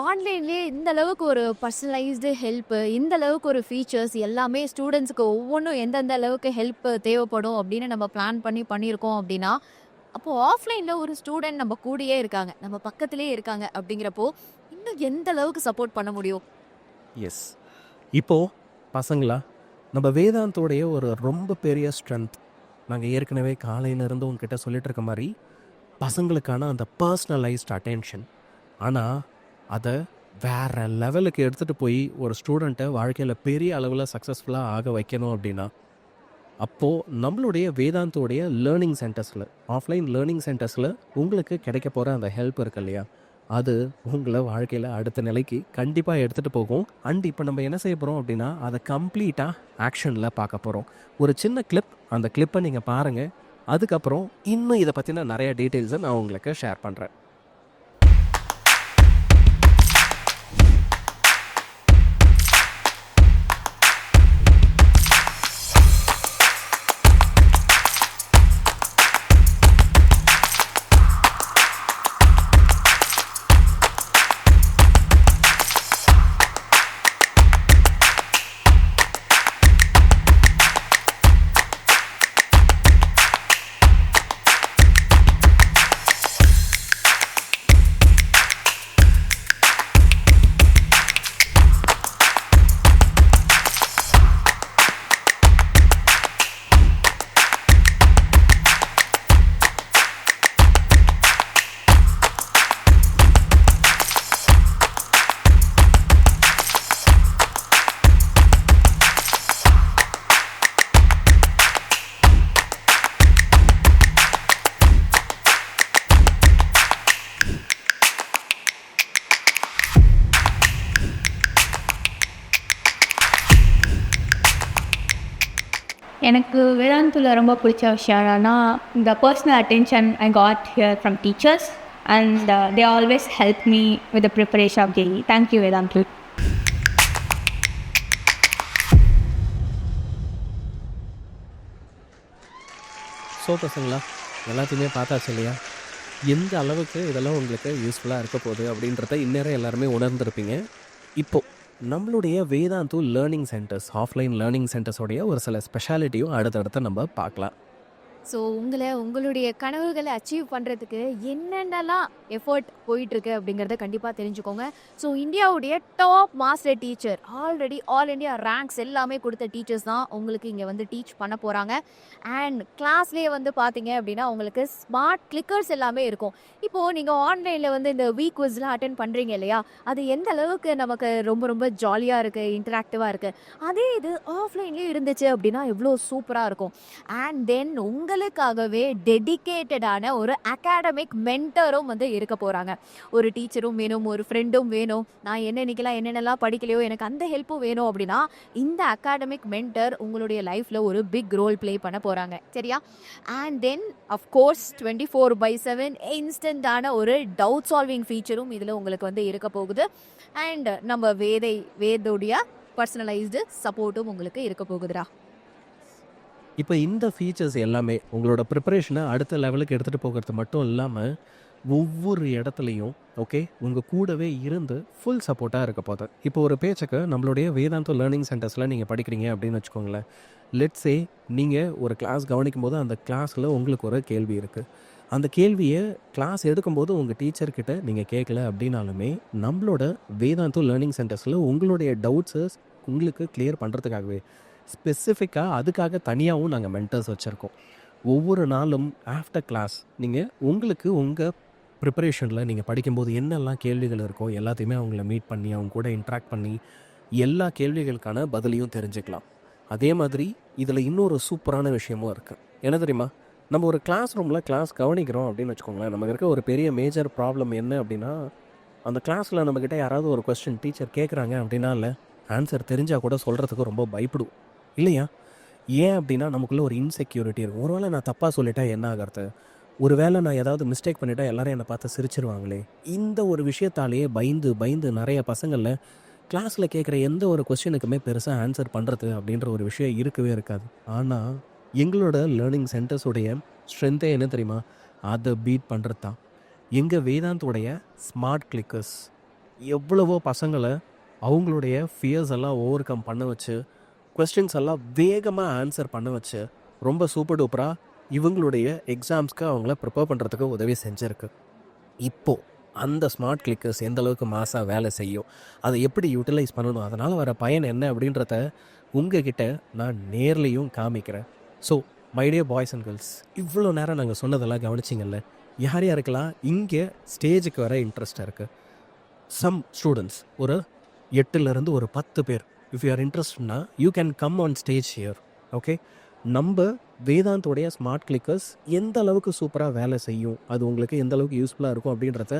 ஆன்லைன்லேயே இந்த அளவுக்கு ஒரு பர்சனலைஸ்டு ஹெல்ப்பு, இந்த அளவுக்கு ஒரு ஃபீச்சர்ஸ் எல்லாமே ஸ்டூடெண்ட்ஸ்க்கு ஒவ்வொன்றும் எந்தெந்த அளவுக்கு ஹெல்ப் தேவைப்படும் அப்படின்னு நம்ம பிளான் பண்ணி பண்ணியிருக்கோம் அப்படின்னா, அப்போ ஆஃப்லைன்ல ஒரு ஸ்டூடெண்ட் நம்ம கூடயே இருக்காங்க, நம்ம பக்கத்திலேயே இருக்காங்க அப்படிங்கிறப்போ, இன்னும் எந்த அளவுக்கு சப்போர்ட் பண்ண முடியும்? எஸ். இப்போ பசங்களா, நம்ம வேதாந்தோடைய ஒரு ரொம்ப பெரிய ஸ்ட்ரென்த், நாங்கள் ஏற்கனவே காலையிலேருந்து உங்ககிட்ட சொல்லிட்டு இருக்க மாதிரி, பசங்களுக்கான அந்த பர்சனலைஸ்ட் அட்டென்ஷன். ஆனால் அதை வேற லெவலுக்கு எடுத்துகிட்டு போய் ஒரு ஸ்டூடெண்ட்டை வாழ்க்கையில் பெரிய அளவில் சக்ஸஸ்ஃபுல்லாக ஆக வைக்கணும் அப்படின்னா, அப்போது நம்மளுடைய வேதாந்தோடைய லேர்னிங் சென்டர்ஸில், ஆஃப்லைன் லேர்னிங் சென்டர்ஸில் உங்களுக்கு கிடைக்க போகிற அந்த ஹெல்ப் இருக்கு இல்லையா, அது உங்களை வாழ்க்கையில் அடுத்த நிலைக்கு கண்டிப்பாக எடுத்துகிட்டு போகும். அண்ட் இப்போ நம்ம என்ன செய்ய போகிறோம் அப்படின்னா, அதை கம்ப்ளீட்டாக ஆக்ஷனில் பார்க்க போகிறோம். ஒரு சின்ன கிளிப், அந்த கிளிப்பை நீங்கள் பாருங்கள். அதுக்கப்புறம் இன்னும் இதை பற்றின நிறைய டீட்டெயில்ஸை நான் உங்களுக்கு ஷேர் பண்ணுறேன். எனக்கு வேதாந்தில் ரொம்ப பிடிச்ச விஷயம் என்னன்னா, the personal attention I got here from teachers and they always help me with the preparation of JEE. Thank you, Vedantu. So பசங்களா, எல்லாத்தையுமே பார்த்தாச்சு இல்லையா, எந்த அளவுக்கு இதெல்லாம் உங்களுக்கு யூஸ்ஃபுல்லாக இருக்க போகுது அப்படின்றத இந்நேரம் எல்லாருமே உணர்ந்திருப்பீங்க. இப்போது நம்மளுடைய Vedantu learning centers, offline learning சென்டர்ஸோடைய ஒரு சில ஸ்பெஷாலிட்டியும் அடுத்தடுத்து நம்ம பார்க்கலாம். ஸோ உங்களுடைய கனவுகளை அச்சீவ் பண்ணுறதுக்கு என்னென்னலாம் எஃபர்ட் போயிட்டுருக்கு அப்படிங்கிறத கண்டிப்பாக தெரிஞ்சுக்கோங்க. ஸோ இந்தியாவுடைய top master teacher, already all India ranks எல்லாமே கொடுத்த டீச்சர்ஸ் தான் உங்களுக்கு இங்கே வந்து டீச் பண்ண போகிறாங்க. அண்ட் கிளாஸ்லேயே வந்து பார்த்தீங்க அப்படின்னா உங்களுக்கு ஸ்மார்ட் கிளிக்கர்ஸ் எல்லாமே இருக்கும். இப்போது நீங்கள் ஆன்லைனில் வந்து இந்த வீக் குவிஸ்லாம் அட்டென்ட் பண்ணுறீங்க இல்லையா, அது எந்த அளவுக்கு நமக்கு ரொம்ப ரொம்ப ஜாலியாக இருக்குது, இன்டராக்டிவாக இருக்குது. அதே இது ஆஃப்லைன்லேயே இருந்துச்சு அப்படின்னா எவ்வளோ சூப்பராக இருக்கும். அண்ட் தென் உங்களுக்காகவே டெடிகேட்டடான ஒரு அகாடமிக் மென்டரும் வந்து இருக்க போகிறாங்க. ஒரு டீச்சரும் வேணும், ஒரு ஃப்ரெண்டும் வேணும், நான் என்னென்னலாம் படிக்கலையோ எனக்கு அந்த ஹெல்ப்பும் வேணும் அப்படின்னா இந்த அகாடமிக் மென்டர் உங்களுடைய லைஃப்பில் ஒரு பிக் ரோல் ப்ளே பண்ண போகிறாங்க. சரியா? அண்ட் தென் அஃப்கோர்ஸ் 24/7 இன்ஸ்டன்டான ஒரு டவுட் சால்விங் ஃபீச்சரும் இதில் உங்களுக்கு வந்து இருக்க போகுது. அண்ட் நம்ம வேதோடைய பர்சனலைஸ்டு சப்போர்ட்டும் உங்களுக்கு இருக்க போகுதுடா. இப்போ இந்த ஃபீச்சர்ஸ் எல்லாமே உங்களோட ப்ரிப்பரேஷனை அடுத்த லெவலுக்கு எடுத்துகிட்டு போகிறது மட்டும் இல்லாமல், ஒவ்வொரு இடத்துலையும் உங்கள் கூடவே இருந்து ஃபுல் சப்போர்ட்டாக இருக்க போகுது. இப்போ ஒரு பேச்சுக்கு நம்மளுடைய வேதாந்து லேர்னிங் சென்டர்ஸில் நீங்கள் படிக்கிறீங்க அப்படின்னு வச்சுக்கோங்களேன். லெட்ஸே நீங்கள் ஒரு கிளாஸ் கவனிக்கும் போது அந்த கிளாஸில் உங்களுக்கு ஒரு கேள்வி இருக்குது. அந்த கேள்வியை கிளாஸ் எடுக்கும்போது உங்கள் டீச்சர்கிட்ட நீங்கள் கேட்கல அப்படின்னாலுமே, நம்மளோட வேதாந்து லேர்னிங் சென்டர்ஸில் உங்களுடைய டவுட்ஸை உங்களுக்கு கிளியர் பண்ணுறதுக்காகவே ஸ்பெசிஃபிக்காக அதுக்காக தனியாகவும் நாங்கள் மென்டர்ஸ் வச்சுருக்கோம். ஒவ்வொரு நாளும் ஆஃப்டர் கிளாஸ் நீங்கள் உங்களுக்கு உங்கள் ப்ரிப்பரேஷனில் நீங்கள் படிக்கும்போது என்னெல்லாம் கேள்விகள் இருக்கோ எல்லாத்தையுமே அவங்கள மீட் பண்ணி அவங்க கூட இன்ட்ராக்ட் பண்ணி எல்லா கேள்விகளுக்கான பதிலையும் தெரிஞ்சுக்கலாம். அதே மாதிரி இதில் இன்னொரு சூப்பரான விஷயமும் இருக்குது. என்ன தெரியுமா, நம்ம ஒரு கிளாஸ் ரூமில் கிளாஸ் கவனிக்கிறோம் அப்படின்னு வச்சுக்கோங்களேன். நமக்கு இருக்க ஒரு பெரிய மேஜர் ப்ராப்ளம் என்ன அப்படின்னா, அந்த கிளாஸில் நம்மக்கிட்ட யாராவது ஒரு கொஸ்டின் டீச்சர் கேட்குறாங்க அப்படின்னா இல்லை ஆன்சர் தெரிஞ்சால் கூட சொல்கிறதுக்கு ரொம்ப பயப்படுவோம் இல்லையா? ஏன் அப்படின்னா நமக்குள்ளே ஒரு இன்செக்யூரிட்டி இருக்கும். ஒருவேளை நான் தப்பாக சொல்லிட்டா என்ன ஆகிறது, ஒருவேளை நான் ஏதாவது மிஸ்டேக் பண்ணிட்டா எல்லாரும் என்னை பார்த்து சிரிச்சிருவாங்களே, இந்த ஒரு விஷயத்தாலேயே பயந்து நிறைய பசங்களில் கிளாஸில் கேட்குற எந்த ஒரு கொஸ்டினுக்குமே பெருசாக ஆன்சர் பண்ணுறது அப்படின்ற ஒரு விஷயம் இருக்கவே இருக்காது. ஆனால் எங்களோட லேர்னிங் சென்டர்ஸுடைய ஸ்ட்ரென்த்தே என்ன தெரியுமா, அதை பீட் பண்ணுறது தான் எங்கள் வேதாந்தோடைய ஸ்மார்ட் கிளிக்கர்ஸ். எவ்வளவோ பசங்களை அவங்களுடைய ஃபியர்ஸ் எல்லாம் ஓவர் கம் பண்ண வச்சு கொஸ்டின்ஸ் எல்லாம் வேகமாக ஆன்சர் பண்ண வச்சு ரொம்ப சூப்பர் டூப்பராக இவங்களுடைய எக்ஸாம்ஸ்க்கு அவங்கள ப்ரிப்பேர் பண்ணுறதுக்கு உதவி செஞ்சுருக்கு. இப்போது அந்த ஸ்மார்ட் கிளிக்கர்ஸ் எந்த அளவுக்கு மாசாக வேலை செய்யும், அதை எப்படி யூட்டிலைஸ் பண்ணணும், அதனால் வர பயன் என்ன அப்படின்றத உங்ககிட்ட நான் நேர்லேயும் காமிக்கிறேன். So my dear boys and girls, இவ்வளோ நேரம் நாங்கள் சொன்னதெல்லாம் கவனிச்சிங்கல்ல? யார் யாருக்கெல்லாம் இங்கே ஸ்டேஜுக்கு வர இன்ட்ரெஸ்டாக இருக்குது? சம் ஸ்டூடெண்ட்ஸ் ஒரு 8லேருந்து ஒரு 10 பேர், இஃப் யூ ஆர் இன்ட்ரெஸ்ட்னா you can come on stage here. Okay, நம்ம வேதாந்தோடைய ஸ்மார்ட் கிளிக்கர்ஸ் எந்த அளவுக்கு சூப்பராக வேலை செய்யும், அது உங்களுக்கு எந்த அளவுக்கு யூஸ்ஃபுல்லாக இருக்கும் அப்படின்றத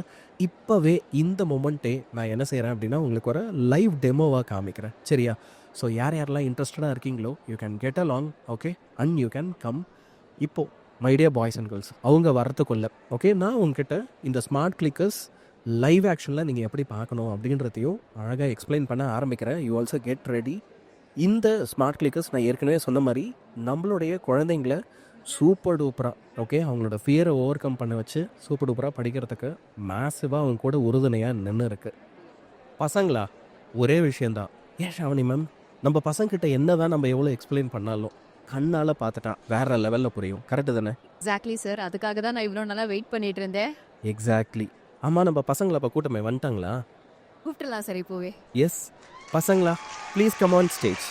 இப்போவே இந்த மொமெண்ட்டே நான் என்ன செய்கிறேன் அப்படின்னா உங்களுக்கு ஒரு லைவ் டெமோவாக காமிக்கிறேன். சரியா? ஸோ யார் யாரெல்லாம் இன்ட்ரெஸ்டடாக இருக்கீங்களோ you can get along. Okay, and you can come. இப்போது my dear boys and girls, அவங்க வரத்துக்குள்ள ஓகே நான் உங்ககிட்ட இந்த ஸ்மார்ட் கிளிக்கர்ஸ் லைவ் ஆக்ஷனில் நீங்கள் எப்படி பார்க்கணும் அப்படின்றதையும் அழகாக எக்ஸ்பிளைன் பண்ண ஆரம்பிக்கிறேன். You also get ready. இந்த ஸ்மார்ட் கிளிக்கர்ஸ் நான் ஏற்கனவே சொன்ன மாதிரி நம்மளுடைய குழந்தைங்கள சூப்பர் டூப்பராக ஓகே அவங்களோட ஃபியரை ஓவர் கம் பண்ண வச்சு சூப்பர் டூப்பராக படிக்கிறதுக்கு மேசிவாக அவங்க கூட உறுதுணையாக நின்று இருக்குது. பசங்களா, ஒரே விஷயந்தான். ஏன் ஷாவணி மேம், நம்ம பசங்கிட்ட என்ன தான் நம்ம எவ்வளோ எக்ஸ்பிளைன் பண்ணாலும் கண்ணால் பார்த்துட்டா வேறு லெவலில் புரியும். கரெக்டு தானே? எக்ஸாக்ட்லி சார், அதுக்காக தான் நான் இவ்வளோ நல்லா வெயிட் பண்ணிட்டு இருந்தேன். எக்ஸாக்ட்லி. ஆமாம், நம்ம பசங்களை அப்போ கூட்டமே வந்துட்டாங்களா? கூப்பிட்டுலாம் சார் இப்போவே. எஸ் பசங்களா, please come on stage.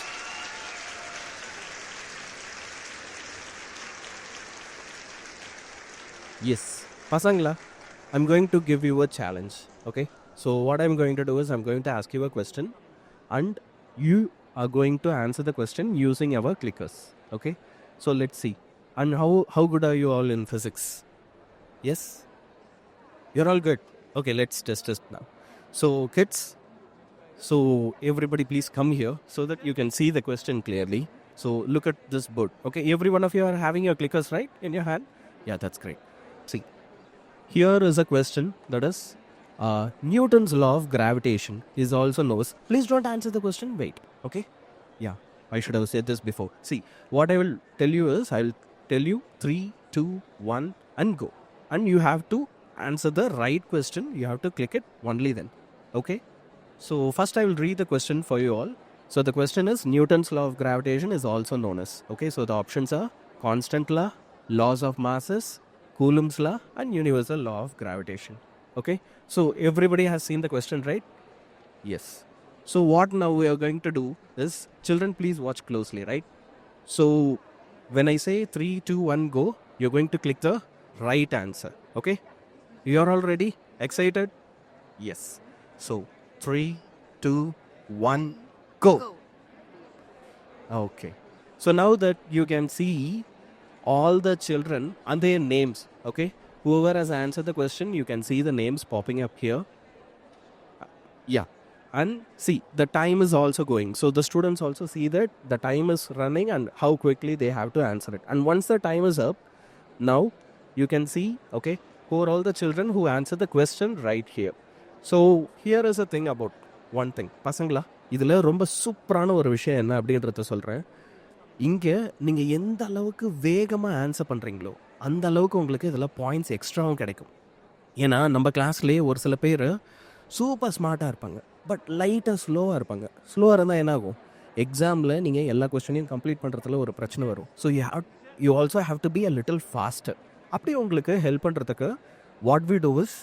Yes பசங்களா, I'm going to give you a challenge. Okay, so what I'm going to do is I'm going to ask you a question and you are going to answer the question using our clickers. Okay, so let's see. And how good are you all in physics? Yes, you're all good. Okay, let's test this now. So kids, so everybody please come here so that you can see the question clearly. So look at this board. Okay, every one of you are having your clickers right in your hand? Yeah, that's great. See, here is a question that is Newton's law of gravitation is also known. Please don't answer the question. Wait. Okay. Yeah, I should have said this before. See, what I will tell you is I will tell you 3, 2, 1 and go. And you have to answer the right question. You have to click it only then. Okay. So first I will read the question for you all. So the question is Newton's law of gravitation is also known as. Okay. So the options are constant law, laws of masses, Coulomb's law and universal law of gravitation. Okay, so everybody has seen the question, right? Yes. So what now we are going to do is, children please watch closely, right? So when I say 3, 2, 1 go, you're going to click the right answer. Okay, you're all ready? Excited? Yes. So 3, 2, 1 go. Okay, so now that you can see all the children and their names. Okay, whoever has answered the question, you can see the names popping up here. Yeah, and see the time is also going, so the students also see that the time is running and how quickly they have to answer it. And once the time is up, now you can see okay who are all the children who answered the question right here. So here is a thing about one thing. பசங்களா, இதில் ரொம்ப சூப்பரான ஒரு விஷயம் என்ன அப்படின்றத சொல்கிறேன். இங்கே நீங்கள் எந்த அளவுக்கு வேகமாக ஆன்சர் பண்ணுறீங்களோ அந்த அளவுக்கு உங்களுக்கு இதில் பாயிண்ட்ஸ் எக்ஸ்ட்ராவும் கிடைக்கும். ஏன்னா நம்ம கிளாஸ்லேயே ஒரு சில பேர் சூப்பர் ஸ்மார்ட்டாக இருப்பாங்க, பட் லைட்டாக ஸ்லோவாக இருப்பாங்க. ஸ்லோவாக இருந்தால் என்ன ஆகும், எக்ஸாமில் நீங்கள் எல்லா கொஸ்டினையும் கம்ப்ளீட் பண்ணுறதுல ஒரு பிரச்சனை வரும். So you also have to be a little faster. அப்படி உங்களுக்கு ஹெல்ப் பண்ணுறதுக்கு what we do is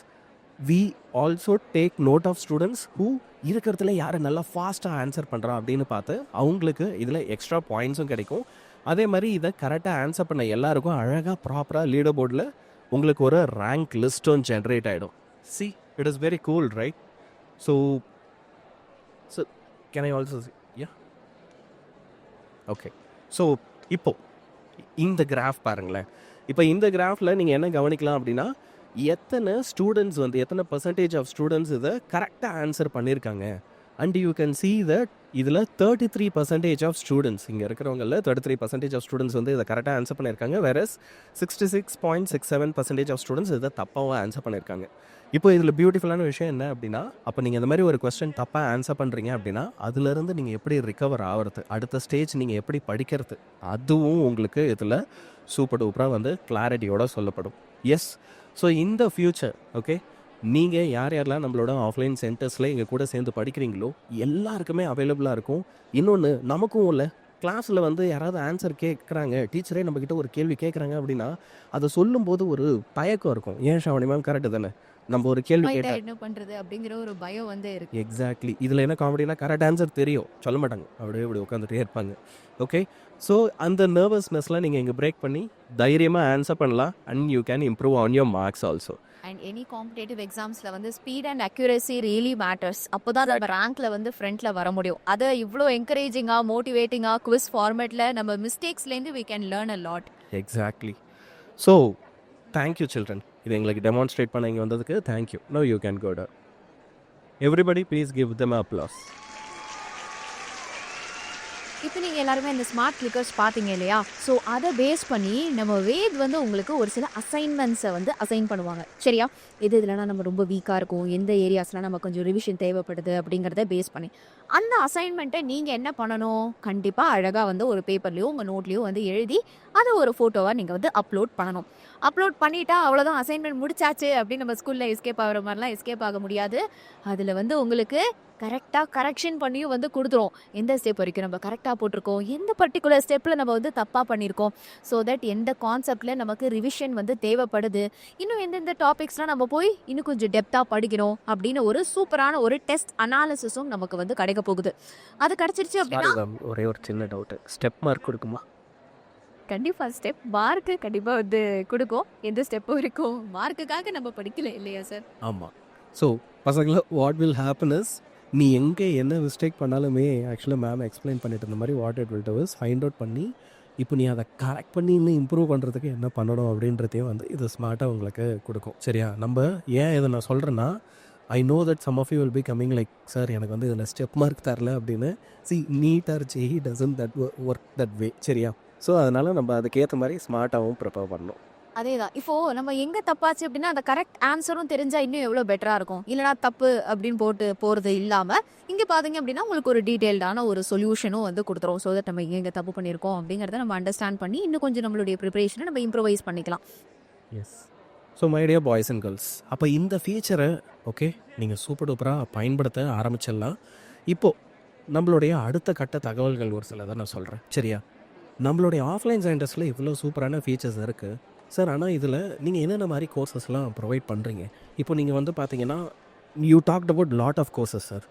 we also take note of students who இருக்கிறதுல யார் நல்லா ஃபாஸ்ட்டாக ஆன்சர் பண்ணுறா அப்படின்னு பார்த்து அவங்களுக்கு இதில் எக்ஸ்ட்ரா பாயிண்ட்ஸும் கிடைக்கும். அதே மாதிரி இதை கரெக்டாக ஆன்சர் பண்ண எல்லாருக்கும் அழகாக ப்ராப்பராக லீடர் போர்டில் உங்களுக்கு ஒரு ரேங்க் லிஸ்ட்டும் ஜென்ரேட் ஆகிடும். C, it is very cool, right? So can I also yeah okay. So இப்போது இந்த கிராஃப் பாருங்களேன். இப்போ இந்த கிராஃபில் நீங்கள் என்ன கவனிக்கலாம் அப்படின்னா எத்தனை ஸ்டூடெண்ட்ஸ் எத்தனை பர்சன்டேஜ் ஆஃப் ஸ்டூடெண்ட்ஸ் இதை கரெக்டாக ஆன்சர் பண்ணியிருக்காங்க. And you can see that இதில் 33% ஆஃப் ஸ்டூடெண்ட்ஸ், இங்கே இருக்கிறவங்களில் 33% ஆஃப் ஸ்டூடெண்ட்ஸ் இதை கரெக்டாக ஆன்சர் பண்ணியிருக்காங்க. வேறஸ் 66.67% ஆஃப் ஸ்டூடெண்ட்ஸ் இதை தப்பாக ஆன்சர் பண்ணியிருக்காங்க. இப்போ இதில் பியூட்டிஃபுல்லான விஷயம் என்ன அப்படின்னா, அப்போ நீங்கள் இந்த மாதிரி ஒரு கொஸ்டின் தப்பாக ஆன்சர் பண்ணுறீங்க அப்படின்னா அதுலேருந்து நீங்கள் எப்படி ரிகவர் ஆகிறது, அடுத்த ஸ்டேஜ் நீங்கள் எப்படி படிக்கிறது, அதுவும் உங்களுக்கு இதில் சூப்பர் டூப்பராக கிளாரிட்டியோட சொல்லப்படும். எஸ், ஸோ இந்த ஃப்யூச்சர் ஓகே நீங்கள் யார் யாரெல்லாம் நம்மளோட ஆஃப்லைன் சென்டர்ஸில் எங்கள் கூட சேர்ந்து படிக்கிறீங்களோ எல்லாருக்குமே அவைலபிளாக இருக்கும். இன்னொன்று நமக்கும் இல்லை, கிளாஸில் வந்து யாராவது ஆன்சர் கேட்குறாங்க, டீச்சரே நம்மக்கிட்ட ஒரு கேள்வி கேட்குறாங்க அப்படின்னா அதை சொல்லும்போது ஒரு தயக்கம் இருக்கும். ஏன் ஷாவணி மேம் கரெக்டு தானே, நம்ம ஒரு கேள்வி கேட்டால் என்ன பண்றது அப்படிங்கிற ஒரு பயம் வந்து இருக்கு. எக்ஸாக்ட்லி. இதில் என்ன காமெடினா கரெக்ட் ஆன்சர் தெரியும், சொல்ல மாட்டாங்க, அப்படியே இப்படி உட்காந்துட்டே இருப்பாங்க. ஓகே, ஸோ அந்த நர்வஸ்னஸ்லாம் நீங்கள் இங்கே பிரேக் பண்ணி தைரியமாக ஆன்சர் பண்ணலாம். And you can improve on your marks also. And any competitive எக்ஸாம்ஸில் வந்து speed and accuracy really matters. அப்போ தான் நம்ம ரேங்க்ல வந்து ஃப்ரண்ட்ல வர முடியும். அதை இவ்வளோ என்கரேஜிங்காக மோட்டிவேட்டிங்காக குவிஸ் ஃபார்மேட்டில் நம்ம மிஸ்டேக்ஸ்லேருந்து we can learn a lot. Exactly. So thank you children, இது எங்களுக்கு டெமான்ஸ்ட்ரேட் பண்ண இங்கே வந்ததுக்கு thank you. No you can go down. Everybody please give them applause. இப்போ நீங்கள் எல்லாருமே இந்த ஸ்மார்ட் கிளிக்கர்ஸ் பார்த்தீங்க இல்லையா? ஸோ அதை பேஸ் பண்ணி நம்ம வேத் வந்து உங்களுக்கு ஒரு சில அசைன்மெண்ட்ஸை வந்து அசைன் பண்ணுவாங்க. சரியா? இதுலனா நம்ம ரொம்ப வீக்காக இருக்கும், எந்த ஏரியாஸ்லாம் நம்ம கொஞ்சம் ரிவிஷன் தேவைப்படுது அப்படிங்கிறத பேஸ் பண்ணி அந்த அசைன்மெண்ட்டை நீங்கள் என்ன பண்ணணும்? கண்டிப்பாக அழகாக வந்து ஒரு பேப்பர்லேயோ உங்கள் நோட்லேயோ வந்து எழுதி அதை ஒரு ஃபோட்டோவாக நீங்கள் வந்து அப்லோட் பண்ணணும். அப்லோட் பண்ணிட்டா அவ்வளோதான், அசைன்மெண்ட் முடிச்சாச்சு அப்படின்னு நம்ம ஸ்கூலில் எஸ்கேப் ஆகிற மாதிரிலாம் எஸ்கேப் ஆக முடியாது. அதில் வந்து உங்களுக்கு கரெக்டாக கரெக்ஷன் பண்ணியும் வந்து கொடுத்துரும். எந்த ஸ்டெப் வரைக்கும் நம்ம கரெக்டாக போட்டிருக்கோம், எந்த பர்டிகுலர் ஸ்டெப்பில் நம்ம வந்து தப்பாக பண்ணியிருக்கோம், ஸோ தட் எந்த கான்செப்டில் நமக்கு ரிவிஷன் வந்து தேவைப்படுது, இன்னும் எந்தெந்த டாபிக்ஸ்லாம் நம்ம போய் இன்னும் கொஞ்சம் டெப்த்தாக படிக்கணும் அப்படின்னு ஒரு சூப்பரான ஒரு டெஸ்ட் அனாலிசிஸும் நமக்கு வந்து கிடைக்க போகுது. அது கிடச்சிருச்சு அப்படின்னா ஒரே ஒரு சின்ன டவுட்டு, ஸ்டெப் மார்க் கொடுக்குமா? கண்டிப்பாக ஸ்டெப் மார்க்கு கண்டிப்பாக வந்து கொடுக்கும். எந்த ஸ்டெப்பும் இருக்கும், மார்க்குக்காக நம்ம படிக்கல இல்லையா சார்? ஆமாம். ஸோ பசங்களை வாட் வில் ஹேப்பன் இஸ், நீ எங்கே என்ன மிஸ்டேக் பண்ணாலுமே ஆக்சுவலாக மேம் எக்ஸ்பிளைன் பண்ணிட்டு இருந்த மாதிரி what it will do is find out பண்ணி இப்போ நீ அதை கரெக்ட் பண்ணி இன்னும் இம்ப்ரூவ் பண்ணுறதுக்கு என்ன பண்ணணும் அப்படின்றதையும் வந்து இது ஸ்மார்ட்டாக உங்களுக்கு கொடுக்கும். சரியா? நம்ம ஏன் இதை நான் சொல்கிறேன்னா, I know that some of you will be coming like sir எனக்கு வந்து இதில் ஸ்டெப் மார்க் தரல அப்படின்னு. See NEET or JEE doesn't that work that way. சரியா? ஸோ அதனால் நம்ம அதுக்கேற்ற மாதிரி ஸ்மார்ட்டாகவும் ப்ரிப்பேர் பண்ணணும். அதே தான். இப்போது நம்ம எங்கே தப்பாச்சு அப்படின்னா அந்த கரெக்ட் ஆன்சரும் தெரிஞ்சால் இன்னும் எவ்வளோ பெட்டராக இருக்கும். இல்லைனா தப்பு அப்படின்னு போட்டு போகிறது இல்லாமல் இங்கே பார்த்தீங்க அப்படின்னா உங்களுக்கு ஒரு டீட்டெயில்டான ஒரு சொல்யூஷனும் வந்து கொடுத்துரும். ஸோ தட் நம்ம எங்கே தப்பு பண்ணியிருக்கோம் அப்படிங்கிறத நம்ம அண்டர்ஸ்டாண்ட் பண்ணி இன்னும் கொஞ்சம் நம்மளுடைய ப்ரிப்பரேஷனை நம்ம இம்ப்ரூவைஸ் பண்ணிக்கலாம். Yes. So my dear boys and girls, அப்போ இந்த ஃபீச்சரை ஓகே நீங்கள் சூப்பர் டூப்பராக பயன்படுத்த ஆரம்பிச்சிடலாம். இப்போது நம்மளுடைய அடுத்த கட்ட தகவல்கள் ஒரு சிலதை நான் சொல்கிறேன். சரியா? நம்மளுடைய ஆஃப்லைன் சென்டர்ஸில் இவ்வளோ சூப்பரான ஃபீச்சர்ஸ் இருக்குது சார், ஆனால் இதில் நீங்கள் என்னென்ன மாதிரி கோர்சஸ்லாம் ப்ரொவைட் பண்ணுறீங்க? இப்போ நீங்கள் வந்து பார்த்தீங்கன்னா you talked about lot of courses sir.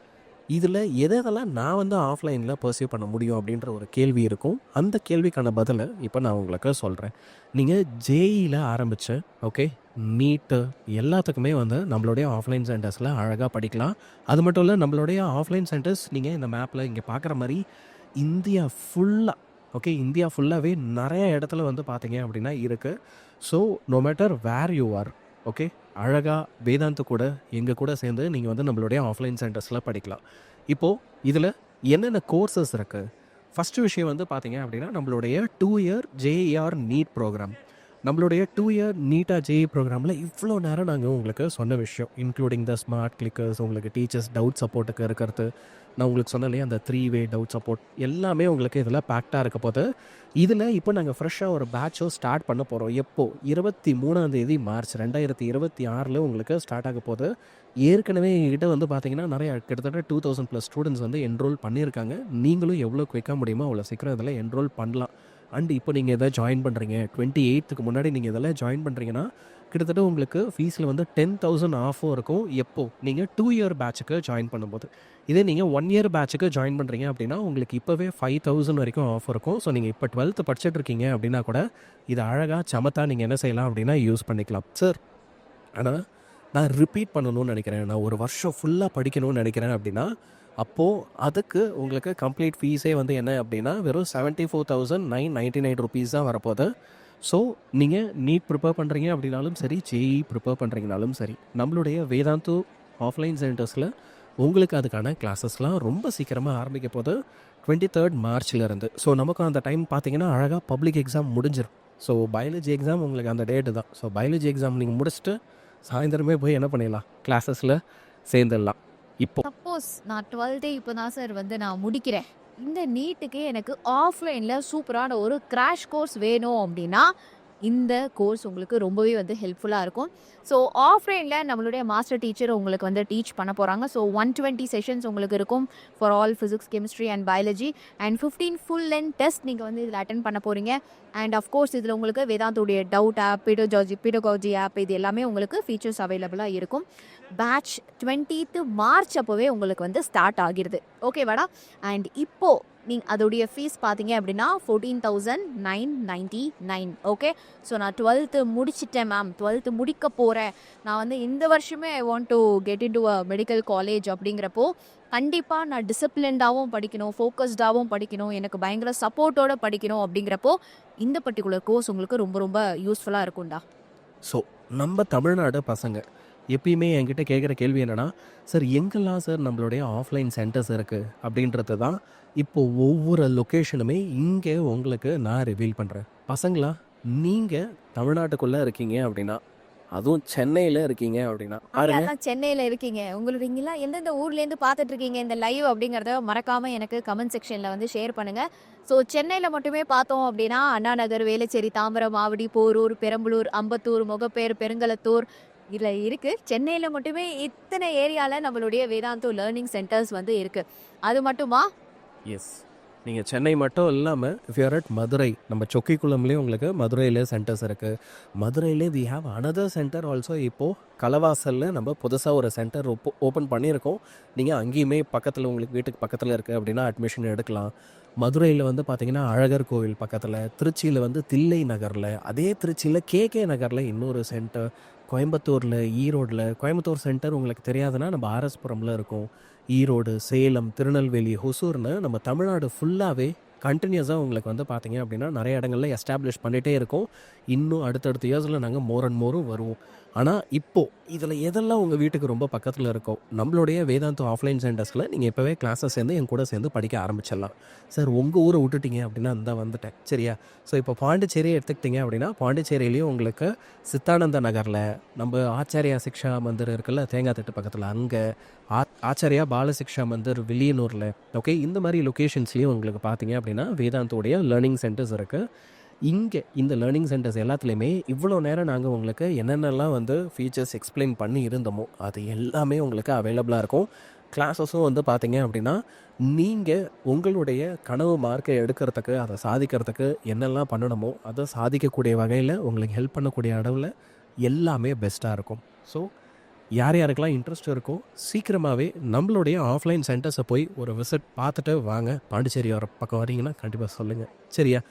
இதில் எதெல்லாம் நான் வந்து ஆஃப்லைனில் பர்சியூ பண்ண முடியும் அப்படின்ற ஒரு கேள்வி இருக்கும். அந்த கேள்விக்கான பதிலை இப்போ நான் உங்களுக்கு சொல்கிறேன். நீங்கள் ஜேஇயில் ஆரம்பித்த ஓகே நீட்டு எல்லாத்துக்குமே வந்து நம்மளுடைய ஆஃப்லைன் சென்டர்ஸில் அழகாக படிக்கலாம். அது மட்டும் இல்லை, நம்மளுடைய ஆஃப்லைன் சென்டர்ஸ் நீங்கள் இந்த மேப்பில் இங்கே பார்க்குற மாதிரி இந்தியா ஃபுல்லாக ஓகே இந்தியா ஃபுல்லாகவே நிறைய இடத்துல வந்து பார்த்தீங்க அப்படின்னா இருக்குது. So no matter where you are okay அழகாக வேதாந்து கூட எங்கள் கூட சேர்ந்து நீங்கள் வந்து நம்மளுடைய ஆஃப்லைன் சென்டர்ஸில் படிக்கலாம். இப்போது இதில் என்னென்ன கோர்சஸ் இருக்குது? ஃபஸ்ட்டு விஷயம் வந்து பார்த்தீங்க அப்படின்னா நம்மளுடைய 2 இயர் JER நீட் ப்ரோக்ராம். நம்மளுடைய 2 இயர் நீட்டாக JEE ப்ரோக்ராமில் இவ்வளோ நேரம் நாங்கள் உங்களுக்கு சொன்ன விஷயம் இன்க்ளூடிங் த ஸ்மார்ட் கிளிக்கர்ஸ், உங்களுக்கு டீச்சர்ஸ் டவுட் சப்போர்ட்டுக்கு இருக்கிறது, நான் உங்களுக்கு சொன்னேன் அந்த 3-way டவுட் சப்போர்ட் எல்லாமே உங்களுக்கு இதில் பேக்டாக இருக்க போது. இதில் இப்போ நாங்கள் ஃப்ரெஷ்ஷாக ஒரு பேட்சோ ஸ்டார்ட் பண்ண போகிறோம். எப்போது 23 மார்ச் 2026 உங்களுக்கு ஸ்டார்ட் ஆக போகுது. ஏற்கனவே எங்கிட்ட வந்து பார்த்தீங்கன்னா நிறைய கிட்டத்தட்ட 2000+ ஸ்டூடெண்ட்ஸ் வந்து என்ரோல் பண்ணியிருக்காங்க. நீங்களும் எவ்வளோ குயிக்காக முடியுமோ அவ்வளோ சீக்கிரம் இதில் என்ரோல் பண்ணலாம். அண்ட் இப்போ நீங்கள் எதாவது ஜாயின் பண்ணுறீங்க 28க்கு முன்னாடி நீங்கள் இதெல்லாம் ஜாயின் பண்ணுறீங்கன்னா கிட்டத்தட்ட உங்களுக்கு ஃபீஸில் வந்து 10,000 ஆஃபும் இருக்கும். எப்போது நீங்கள் 2 இயர் பேட்சுக்கு ஜாயின் பண்ணும்போது. இதே நீங்கள் 1 இயர் பேட்சுக்கு ஜாயின் பண்ணுறீங்க அப்படின்னா உங்களுக்கு இப்போவே 5,000 வரைக்கும் ஆஃப் இருக்கும். ஸோ நீங்கள் இப்போ 12th படிச்சுட்டு இருக்கீங்க அப்படின்னா கூட இதை அழகாக சமத்தா நீங்கள் என்ன செய்யலாம் அப்படின்னா யூஸ் பண்ணிக்கலாம் சார். ஆனால் நான் ரிப்பீட் பண்ணணும்னு நினைக்கிறேன், நான் ஒரு வருஷம் ஃபுல்லாக படிக்கணும்னு நினைக்கிறேன் அப்படின்னா அப்போது அதுக்கு உங்களுக்கு கம்ப்ளீட் ஃபீஸே வந்து என்ன அப்படின்னா வெறும் 74,999 rupees தான் வரப்போகுது. ஸோ நீங்கள் நீட் ப்ரிப்பேர் பண்ணுறீங்க அப்படின்னாலும் சரி, JEE ப்ரிப்பேர் பண்ணுறீங்கனாலும் சரி, நம்மளுடைய வேதாந்து ஆஃப்லைன் சென்டர்ஸில் உங்களுக்கு அதுக்கான கிளாஸஸ்லாம் ரொம்ப சீக்கிரமாக ஆரம்பிக்க போது 23rd மார்ச்லேருந்து. ஸோ நமக்கு அந்த டைம் பார்த்தீங்கன்னா அழகாக பப்ளிக் எக்ஸாம் முடிஞ்சிடும். ஸோ பயாலஜி எக்ஸாம் உங்களுக்கு அந்த டேட்டு தான். ஸோ பயாலஜி எக்ஸாம் நீங்கள் முடிச்சுட்டு சாயந்தரமே போய் என்ன பண்ணிடலாம், கிளாஸஸில் சேர்ந்துடலாம். இப்போ சப்போஸ் நான் 12th இப்போ தான் சார் வந்து நான் முடிக்கிறேன், இந்த நீட்டுக்கு எனக்கு ஆஃப்லைனில் சூப்பரான ஒரு கிராஷ் கோர்ஸ் வேணும் அப்படின்னா இந்த கோர்ஸ் உங்களுக்கு ரொம்பவே வந்து ஹெல்ப்ஃபுல்லாக இருக்கும். ஸோ ஆஃப்லைனில் நம்மளுடைய மாஸ்டர் டீச்சர் உங்களுக்கு வந்து டீச் பண்ண போகிறாங்க. ஸோ 120 செஷன்ஸ் உங்களுக்கு இருக்கும் for all physics, chemistry and biology and 15 full length test நீங்கள் வந்து இதில் அட்டென்ட் பண்ண போகிறீங்க. அண்ட் அஃப்கோர்ஸ் இதில் உங்களுக்கு வேதாந்துடைய டவுட் ஆப், பெடகாஜி ஆப் இது எல்லாமே உங்களுக்கு ஃபீச்சர்ஸ் அவைலபிளாக இருக்கும். பேட்ச் 20th மார்ச் அப்போவே உங்களுக்கு வந்து ஸ்டார்ட் ஆகிருது. ஓகேவாடா? அண்ட் இப்போது நீங்கள் அதோடைய ஃபீஸ் பார்த்தீங்க அப்படின்னா 14,999. ஓகே, ஸோ நான் 12th முடிச்சிட்டேன் மேம், 12th முடிக்க போகிறேன், நான் வந்து இந்த வருஷமே I want to get in to a medical college அப்படிங்கிறப்போ கண்டிப்பாக நான் டிசிப்ளின்டாகவும் படிக்கணும், ஃபோக்கஸ்டாகவும் படிக்கணும், எனக்கு பயங்கர சப்போர்ட்டோடு படிக்கணும் அப்படிங்கிறப்போ இந்த பர்டிகுலர் கோர்ஸ் உங்களுக்கு ரொம்ப ரொம்ப யூஸ்ஃபுல்லாக இருக்கும்டா. ஸோ நம்ம தமிழ்நாடு பசங்க எப்பயுமே என்கிட்ட கேட்குற கேள்வி என்னென்னா, சார் எங்கெல்லாம் சார் நம்மளுடைய ஆஃப்லைன் சென்டர்ஸ் இருக்குது அப்படின்றது தான் இப்போது ஒவ்வொரு லொக்கேஷனுமே இங்கே உங்களுக்கு நான் ரிவீல் பண்ணுறேன். பசங்களா, நீங்கள் தமிழ்நாட்டுக்குள்ளே இருக்கீங்க அப்படின்னா, அதுவும் சென்னையில் இருக்கீங்க அப்படின்னா பாருங்க. சென்னையில் இருக்கீங்க, உங்களுடைய எந்தெந்த ஊர்லேருந்து பார்த்துட்டு இருக்கீங்க இந்த லைவ் அப்படிங்கிறத மறக்காமல் எனக்கு கமெண்ட் செக்ஷனில் வந்து ஷேர் பண்ணுங்கள். ஸோ சென்னையில் மட்டுமே பார்த்தோம் அப்படின்னா அண்ணா நகர், வேளச்சேரி, தாம்பரம், ஆவடி, போரூர், பெரம்பலூர், அம்பத்தூர், முகப்பேர், பெருங்கலத்தூர் இதில் இருக்குது. சென்னையில் மட்டுமே இத்தனை ஏரியாவில் நம்மளுடைய வேதாந்து லேர்னிங் சென்டர்ஸ் வந்து இருக்குது. அது மட்டுமா? எஸ், நீங்கள் சென்னை மட்டும் இல்லாமல் இஃப் யூஆர் அட் மதுரை, நம்ம சொக்கிக்குளம்லேயும் உங்களுக்கு மதுரையில் சென்டர்ஸ் இருக்குது. மதுரையிலே we have another centre also. இப்போது கலவாசலில் நம்ம புதுசாக ஒரு சென்டர் ஓப்பன் பண்ணியிருக்கோம். நீங்கள் அங்கேயுமே பக்கத்தில், உங்களுக்கு வீட்டுக்கு பக்கத்தில் இருக்குது அப்படின்னா அட்மிஷன் எடுக்கலாம். மதுரையில் வந்து பார்த்திங்கன்னா அழகர் கோவில் பக்கத்தில், திருச்சியில் வந்து தில்லை நகரில், அதே திருச்சியில் கேகே நகரில் இன்னொரு சென்டர், கோயம்புத்தூரில், ஈரோடில், கோயம்புத்தூர் சென்டர் உங்களுக்கு தெரியாதுன்னா நம்ம ஆர்எஸ்புரமில் இருக்கும். ஈரோடு, சேலம், திருநெல்வேலி, ஹொசூர்னு நம்ம தமிழ்நாடு ஃபுல்லாகவே கண்டினியூஸாக உங்களுக்கு வந்து பார்த்திங்க அப்படின்னா நிறைய இடங்களில் எஸ்டாப்ளிஷ் பண்ணிகிட்டே இருக்கோம். இன்னும் அடுத்தடுத்த இயர்ஸில் நாங்கள் மோர் அண்ட் மோரும் வருவோம். ஆனால் இப்போது இதில் எதெல்லாம் உங்கள் வீட்டுக்கு ரொம்ப பக்கத்தில் இருக்கோ நம்மளுடைய வேதாந்து ஆஃப்லைன் சென்டர்ஸில் நீங்கள் இப்போவே கிளாஸஸ் சேர்ந்து என் கூட சேர்ந்து படிக்க ஆரம்பிச்சிடலாம். சார் உங்கள் ஊரை விட்டுட்டீங்க அப்படின்னா அந்த வந்துட்டேன், சரியா? ஸோ இப்போ பாண்டிச்சேரியை எடுத்துக்கிட்டிங்க அப்படின்னா பாண்டிச்சேரியிலையும் உங்களுக்கு சித்தானந்த நகரில் நம்ம ஆச்சாரியா சிக்ஷா மந்திர் இருக்குல்ல, தேங்காய் தட்டு பக்கத்தில், அங்கே ஆச்சாரியா பாலசிக்ஷா மந்திர் வில்லியனூரில், ஓகே, இந்த மாதிரி லொக்கேஷன்ஸ்லேயும் உங்களுக்கு பார்த்தீங்க அப்படின்னா வேதாந்தோடைய லேர்னிங் சென்டர்ஸ் இருக்குது. இங்கே இந்த லேர்னிங் சென்டர்ஸ் எல்லாத்துலேயுமே இவ்வளோ நேரம் நாங்கள் உங்களுக்கு என்னென்னலாம் வந்து ஃபீச்சர்ஸ் எக்ஸ்பிளைன் பண்ணி இருந்தோமோ அது எல்லாமே உங்களுக்கு அவைலபிளாக இருக்கும். கிளாஸஸும் வந்து பார்த்தீங்க அப்படின்னா நீங்கள் உங்களுடைய கனவு மார்க்கை எடுக்கிறதுக்கு, அதை சாதிக்கிறதுக்கு என்னெல்லாம் பண்ணணுமோ அதை சாதிக்கக்கூடிய வகையில் உங்களுக்கு ஹெல்ப் பண்ணக்கூடிய அளவில் எல்லாமே பெஸ்ட்டாக இருக்கும். ஸோ யார் யாருக்கெல்லாம் இன்ட்ரெஸ்ட் இருக்கோ சீக்கிரமாகவே நம்மளுடைய ஆஃப்லைன் சென்டர்ஸை போய் ஒரு விசிட் பார்த்துட்டு வாங்க. பாண்டிச்சேரி வர பக்கம் வரீங்கன்னா கண்டிப்பாக சொல்லுங்கள், சரியா?